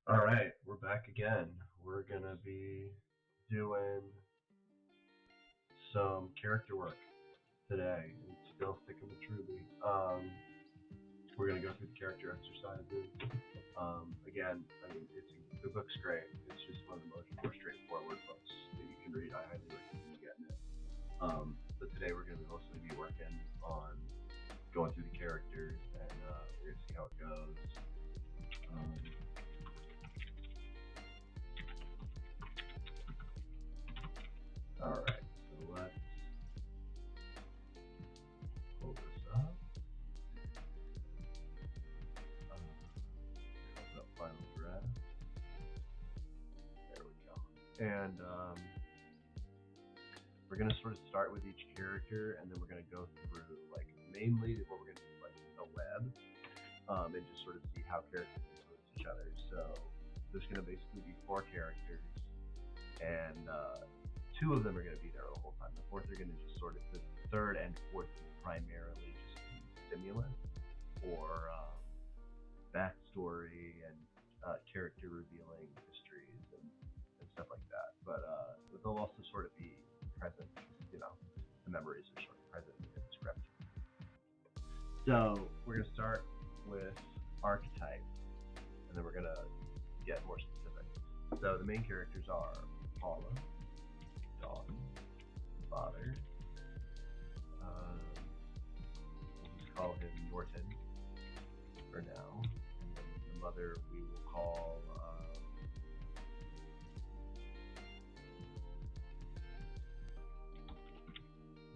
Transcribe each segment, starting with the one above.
All right, we're back again. We're gonna be doing some character work today, and still sticking with Truby. We're gonna go through the character exercises. Again, I mean, the book's great. It's just one of the more straightforward books that you can read. I highly recommend you getting it. But today we're gonna mostly be working on going through the characters, and we're gonna see how it goes. Um, all right, so let's pull this up. Open up Final Draft. There we go. And we're gonna sort of start with each character, and then we're gonna go through like mainly what we're gonna do like the web, and just sort of see how characters influence each other. So there's gonna basically be four characters, and two of them are gonna be there the whole time. The fourth are gonna just sort of the third and fourth primarily just be stimulus or backstory and character revealing histories and stuff like that. But they'll also sort of be present. You know, the memories are sort of present in the script. So we're gonna start with archetype, and then we're gonna get more specific. So the main characters are Paula, Dawn, Father. We'll just call him Norton for now. And then the mother we will call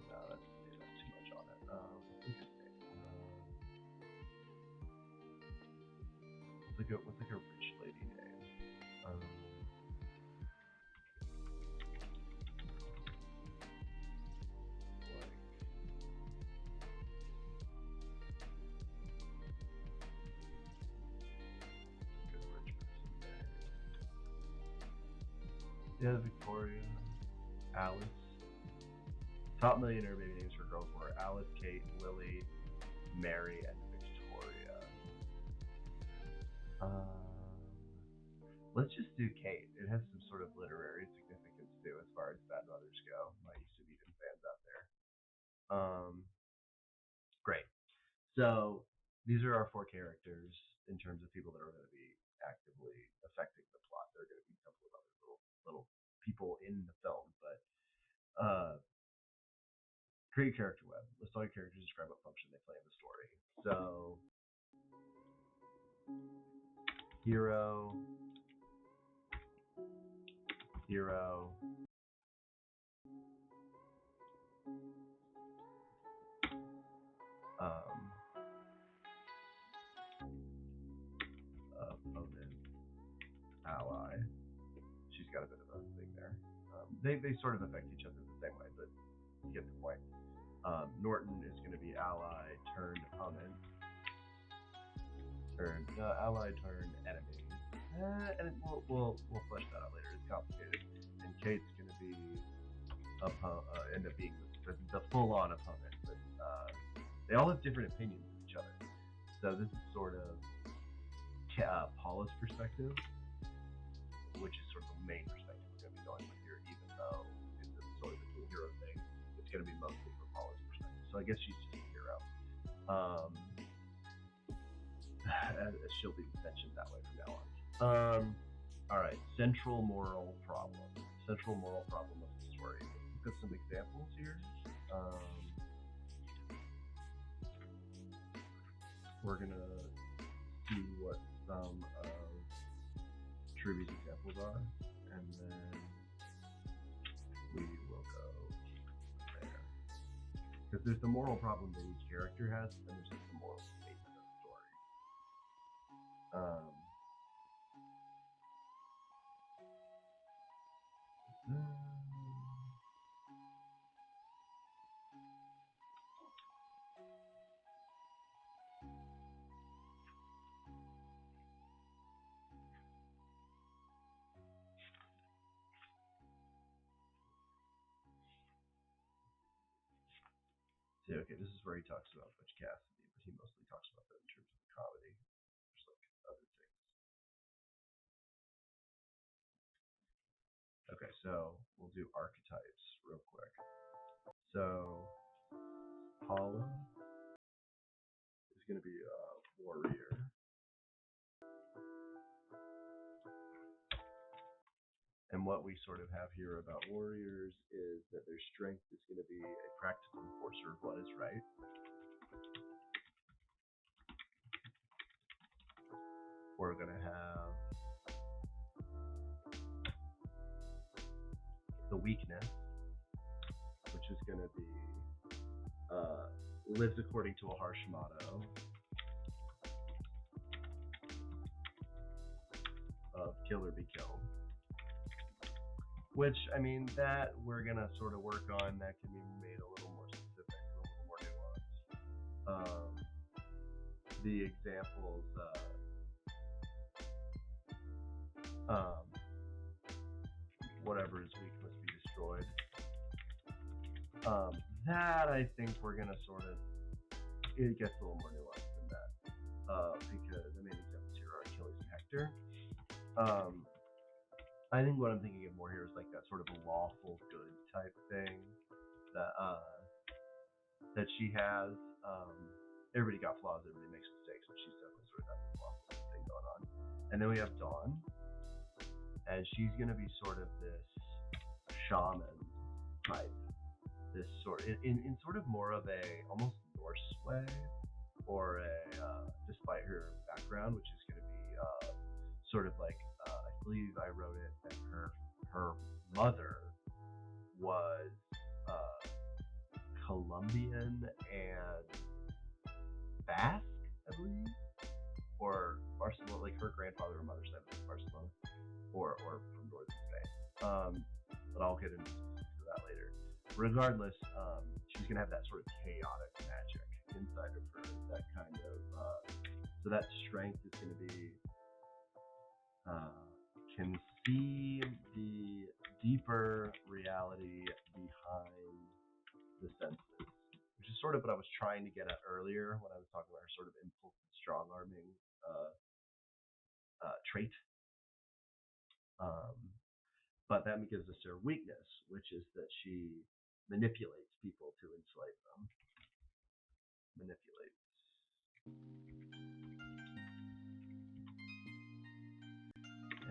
no, that's too much on it. What's like a rich lady name? Like good rich person name. Yeah, Victoria, Alice. Top millionaire baby names for girls were Alice, Kate, Lily, Mary, and Victoria. Let's just do Kate. It has some sort of literary significance too, as far as bad mothers go. My used to be fans out there. Great. So these are our four characters in terms of people that are going to be actively affecting the plot. There are going to be a couple of other little people in the film, but uh, create a character web. List all your characters, describe what function they play in the story. So hero, hero, opponent, ally. She's got a bit of a thing there. They sort of affect each other the same way, but you get the point. Norton is going to be ally turned opponent, ally turned enemy. And we'll flesh that out later. It's complicated. And Kate's going to be end up being the full on opponent, but they all have different opinions of each other. So this is sort of Paula's perspective, which is sort of the main perspective we're going to be going with here, even though it's sort of a two hero thing. It's going to be mostly from Paula's perspective. So I guess she's just a hero. She'll be mentioned that way from now on. All right, central moral problem. Central moral problem of the story. Let's look at some examples here. We're gonna see what some of Truby's examples are, and then we will go there. Because there's the moral problem that each character has, and there's just the moral statement of the story. See, okay, this is where he talks about Butch Cassidy, but he mostly talks about that in terms of the comedy. There's like other things. so we'll do archetypes real quick. So Paula is going to be a warrior. And what we sort of have here about warriors is that their strength is going to be a practical enforcer of what is right. We're going to have the weakness, which is going to be lives according to a harsh motto of kill or be killed. Which, I mean, that we're going to sort of work on. That can be made a little more specific, a little more nuanced. The examples, whatever is weak must be destroyed. That I think we're going to sort of, it gets a little more nuanced than that. Because the main examples here are Achilles and Hector. I think what I'm thinking of more here is like that sort of a lawful good type thing that she has. Everybody got flaws, everybody makes mistakes, but she's definitely sort of got this lawful good thing going on. And then we have Dawn, and she's going to be sort of this shaman type, this sort in sort of more of a almost Norse way, or a despite her background, which is going to be sort of like I believe I wrote it that her mother was Colombian and Basque, I believe, or Barcelona. Like her grandfather or mother's side was Barcelona, or from northern Spain. But I'll get into specifics of that later. Regardless, she's gonna have that sort of chaotic magic inside of her. That kind of so that strength is gonna be can see the deeper reality behind the senses, which is sort of what I was trying to get at earlier when I was talking about her sort of impulsive, strong-arming trait. But that gives us her weakness, which is that she manipulates people to enslave them. Manipulates.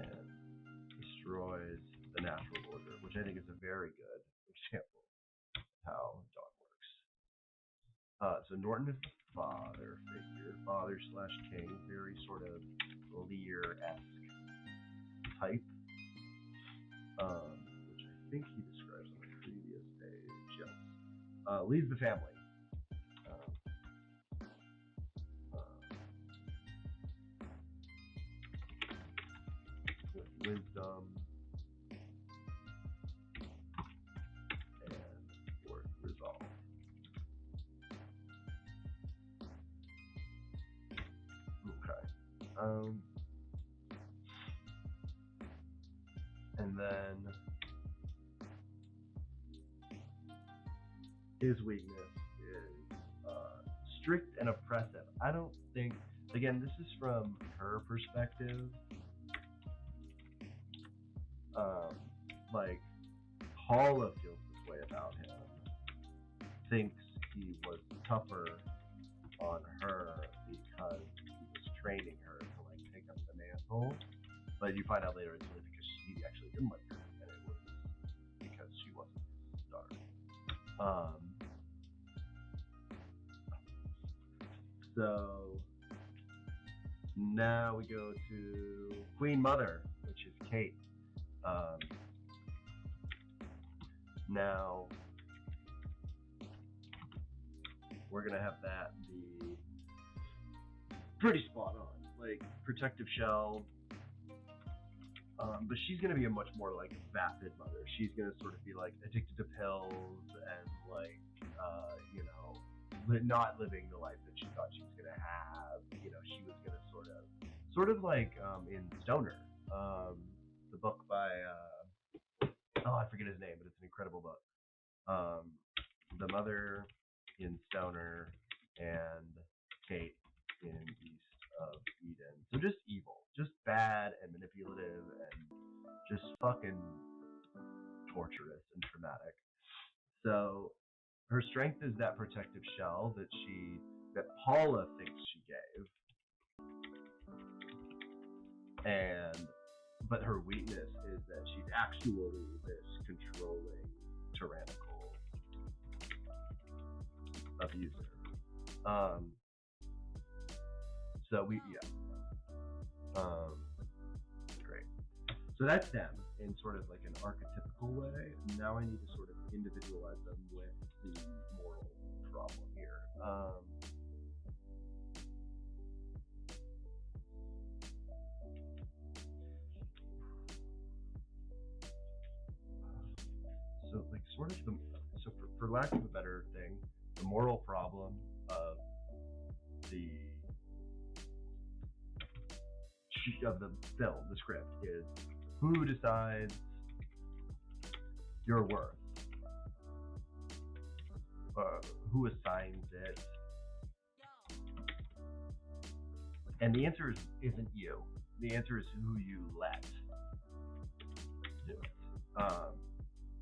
And destroys the natural order, which I think is a very good example of how Dawn works. So Norton is the father figure, father/king, very sort of Lear-esque type, which I think he describes on the previous page. Yes. Leads the family. With wisdom and resolve. Okay. And then his weakness is strict and oppressive. I don't think, again, this is from her perspective. Like, Paula feels this way about him, thinks he was tougher on her because he was training her to like take up the mantle. But you find out later it's really because he actually didn't like her, and it was because she wasn't his daughter. So now we go to Queen Mother, which is Kate. Now we're gonna have that be pretty spot on, like protective shell. But she's gonna be a much more like vapid mother. She's gonna sort of be like addicted to pills and like not living the life that she thought she was gonna have. She was gonna sort of like in Stoner, the book by I forget his name, but it's an incredible book. The mother in Stoner and Kate in East of Eden. So just evil, just bad and manipulative and just fucking torturous and traumatic. So her strength is that protective shell that Paula thinks she gave, and but her weakness is that she's actually this controlling, tyrannical abuser. Um, so great. So that's them in sort of like an archetypical way. Now I need to sort of individualize them with the moral problem here. So like sort of for lack of a better thing, the moral problem of the film, the script, is who decides your worth, who assigns it, and the answer isn't you. The answer is who you let do it.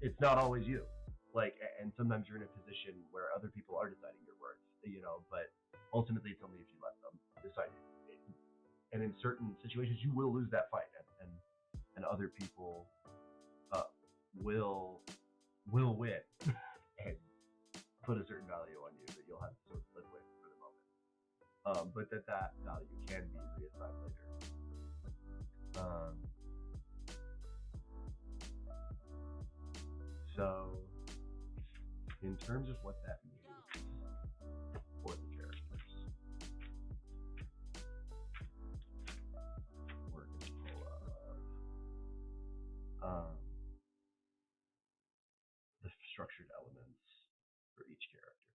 It's not always you. Like, and sometimes you're in a position where other people are deciding your worth, but ultimately it's only if you let them decide it. And in certain situations, you will lose that fight, and other people will win and put a certain value on you that you'll have to sort of live with for the moment. But that value can be reassigned later. So, in terms of what that means for the characters, we're going to pull up the structured elements for each character.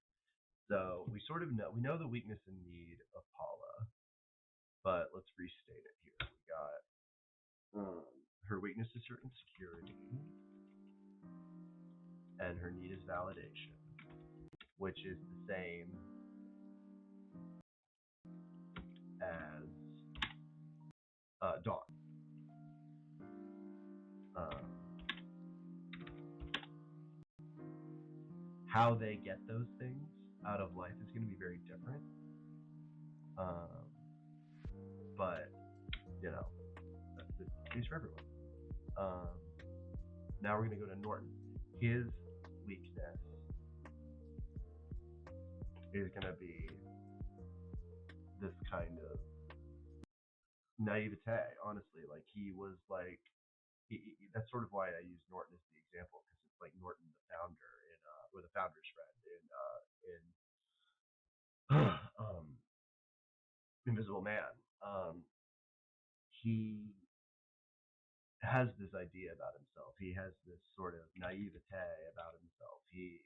So we sort of know the weakness and need of Paula, but let's restate it here. We got her weakness is her insecurity, and her need is validation, which is the same as Dawn. How they get those things out of life is going to be very different. But, that's the case for everyone. Now we're going to go to Norton. His weakness is going to be this kind of naivete, honestly. Like, he was like, that's sort of why I use Norton as the example, because it's like Norton, the founder, or the founder's friend in Invisible Man. He has this idea about himself. He has this sort of naivete about himself. He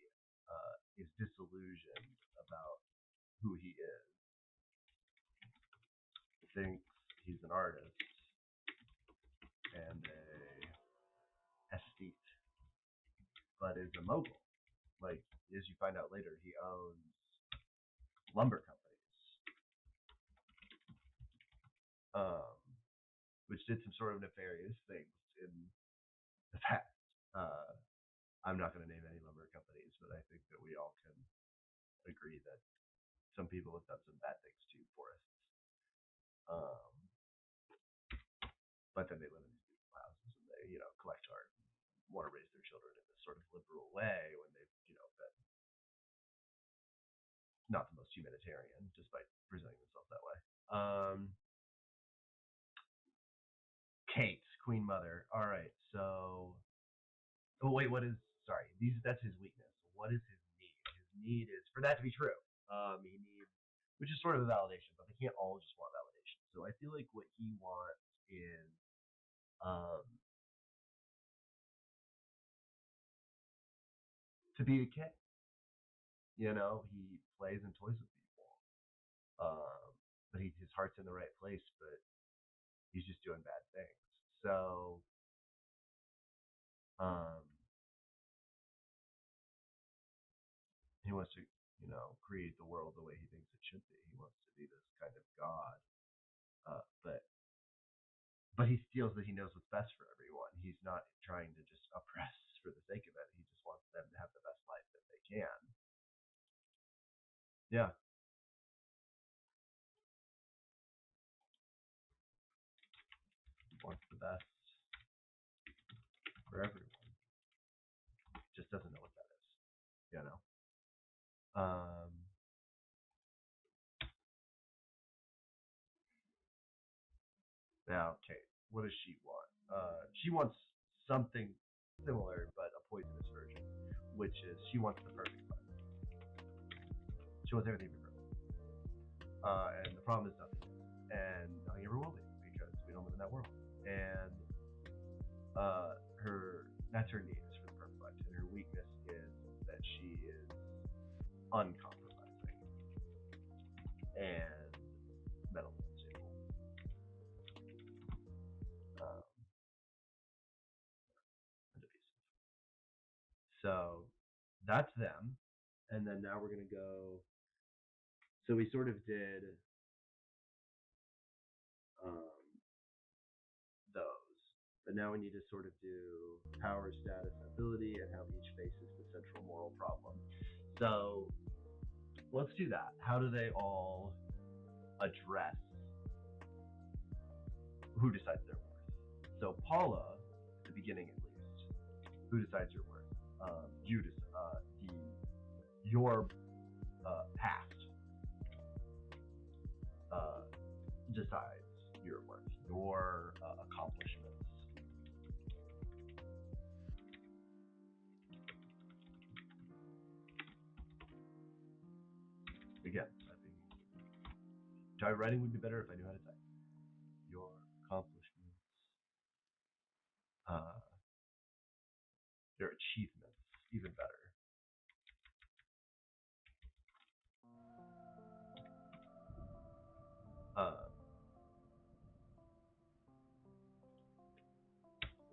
is disillusioned about who he is. Thinks he's an artist and a aesthete, but is a mogul. Like, as you find out later, he owns lumber companies, which did some sort of nefarious things in the past. I'm not going to name any lumber companies, but I think that we all can agree that some people have done some bad things to forests. But then they live in these beautiful houses and they, collect art and want to raise their children in this sort of liberal way when they've, been not the most humanitarian, despite presenting themselves that way. Kate, Queen Mother. All right, so. Oh wait, that's his weakness. What is his need? His need is for that to be true. He needs, which is sort of a validation, but they can't all just want validation. So I feel like what he wants is, to be a kid. He plays and toys with people, but his heart's in the right place, but he's just doing bad things. So, he wants to, create the world the way he thinks it should be. He wants to be this kind of god, but he feels that he knows what's best for everyone. He's not trying to just oppress for the sake of it. He just wants them to have the best life that they can. Yeah. He wants the best for everyone. Just doesn't know what that is. You know? Now, Kate, what does she want? She wants something similar, but a poisonous version, which is she wants the perfect life. She wants everything to be perfect. And the problem is nothing. And nothing ever will be, because we don't live in that world. And that's her need, is for the perfect life. And her weakness is that she is uncompromising and mentally unstable. And abusive. So that's them. And then now we're gonna go. So we sort of did um, those, but now we need to sort of do power, status, ability, and how each faces the central moral problem. So let's do that. How do they all address who decides their worth? So Paula, at the beginning at least, who decides your worth? You your past decides your worth, your accomplishments. Again, writing would be better if I knew how to type. Your accomplishments, uh, your achievements, even better.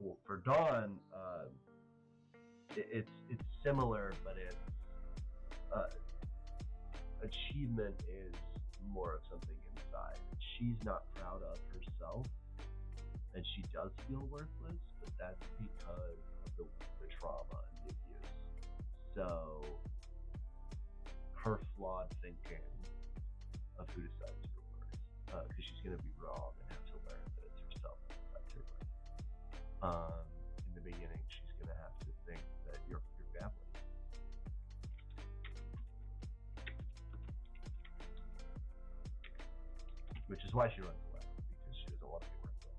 Well, for Dawn, it's similar, but uh, achievement is more of something inside. She's not proud of herself, and she does feel worthless, but that's because of the trauma and the abuse. So her flawed thinking of who decides her worth, because she's going to be wrong and have to learn that it's herself that decides her worth. In the beginning, she's going to have to think that you're family. Which is why she runs away, because she doesn't want to be worked with.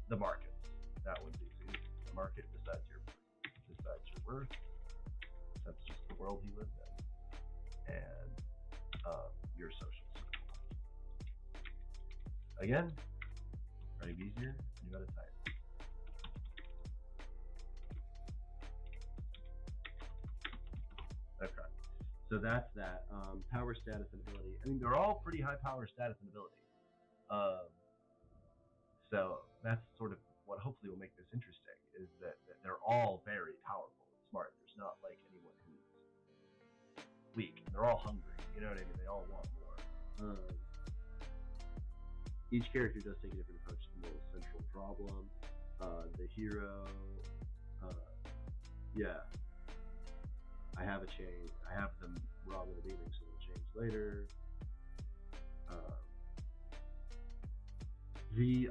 The markets, that one's easy. The market decides your worth. That's just the world he lives in, and your social circle. Again, trying to be easier, you gotta type. Okay. So that's that. Power, status, and ability. I mean, they're all pretty high power, status, and ability. Um, so that's sort of what hopefully will make this interesting, is that they're all very powerful and smart. There's not like anyone who's weak. They're all hungry. You know what I mean? They all want more. Each character does take a different approach to the most central problem. The hero, yeah, I have a change. I have them wrong in the beginning, so it'll change later.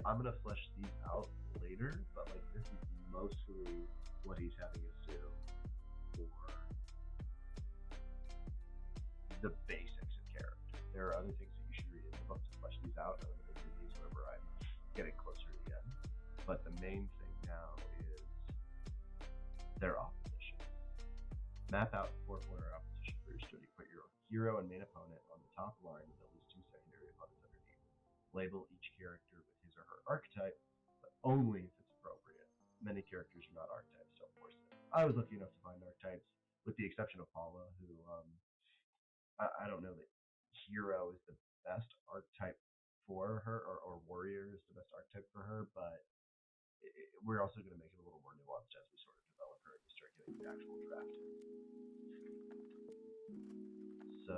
I'm gonna flesh these out later, but like this is mostly what he's having us do for the basics of character. There are other things that you should read in the book to flesh these out. I'm gonna make these whenever I'm getting closer to the end. But the main thing now is their opposition. Map out four-corner opposition for your study. Put your hero and main opponent on the top line with at least two secondary opponents underneath. Label each character with his or her archetype, but only if it's appropriate. Many characters are not archetypes, so of course I was lucky enough to find archetypes, with the exception of Paula, who I don't know that hero is the best archetype for her, or warrior is the best archetype for her, but we're also going to make it a little more nuanced as we sort of develop her and we start getting the actual draft. So,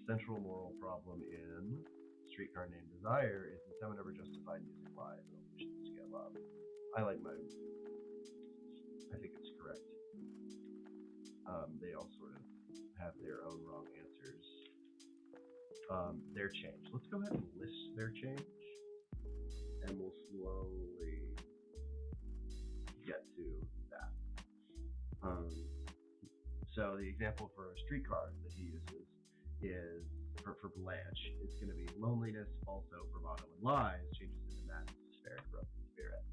central moral problem in Streetcar Named Desire is that someone ever justified using lies and illusions to get love. I like my I think it's correct. They all sort of have their own wrong answers. Their change. Let's go ahead and list their change, and we'll slowly get to that. So the example for a streetcar that he uses is for Blanche, it's going to be loneliness, also bravado, and lies changes into madness, despair, and broken spirit.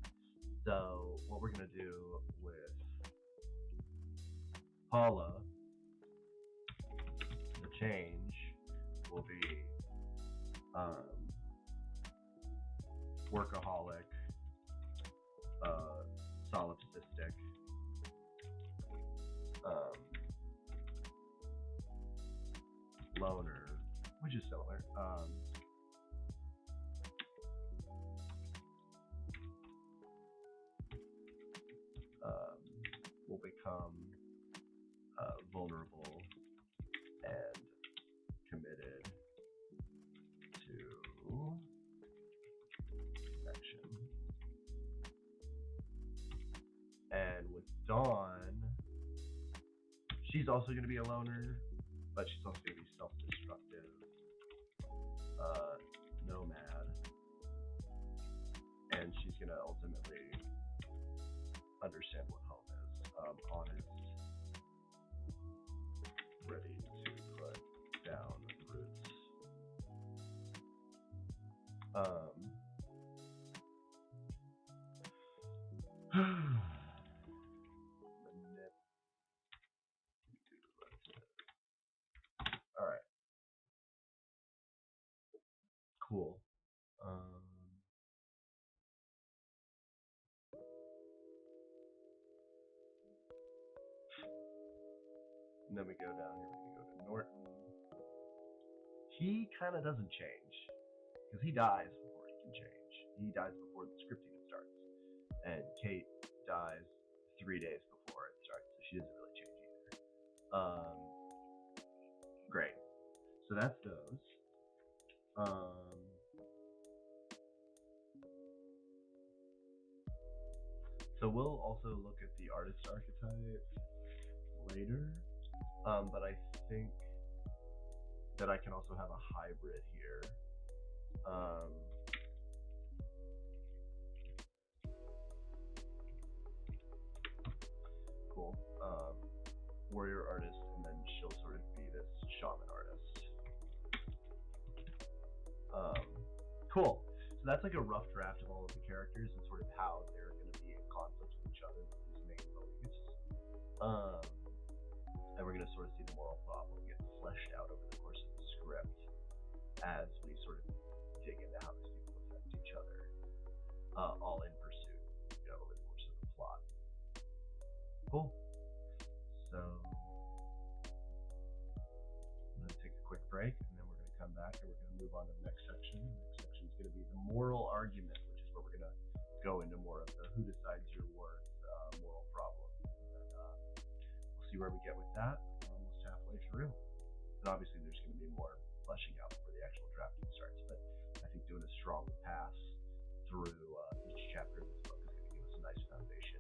So what we're going to do with Paula, the change will be workaholic, solipsistic, loner, which is similar. Will become vulnerable and committed to connection. And with Dawn, she's also going to be a loner, but she's also going to be self-destructive, nomad, and she's going to ultimately understand what home is. Honest, ready to put down roots. All right. Cool. And then we go down here. We're going to go to Norton. He kind of doesn't change because he dies before he can change. He dies before the script even starts. And Kate dies 3 days before it starts, so she doesn't really change either. Great. So that's those. So we'll also look at the artist archetype later, but I think that I can also have a hybrid here. Cool. Warrior artist, and then she'll sort of be this shaman artist. Cool. So that's like a rough draft of all of the characters and sort of how they're going to be in conflict with each other with these main beliefs. And we're going to sort of see the moral problem get fleshed out over the course of the script as we sort of dig into how these people affect each other, all in pursuit, over the course of the plot. Cool. So I'm going to take a quick break, and then we're going to come back and we're going to move on to the next section. The next section is going to be the moral argument, which is where we're going to go into more of the who decides your worth moral problem. And we'll see where we get with that. We're almost halfway through. And obviously there's going to be more fleshing out before the actual drafting starts, but I think doing a strong pass through each chapter of this book is going to give us a nice foundation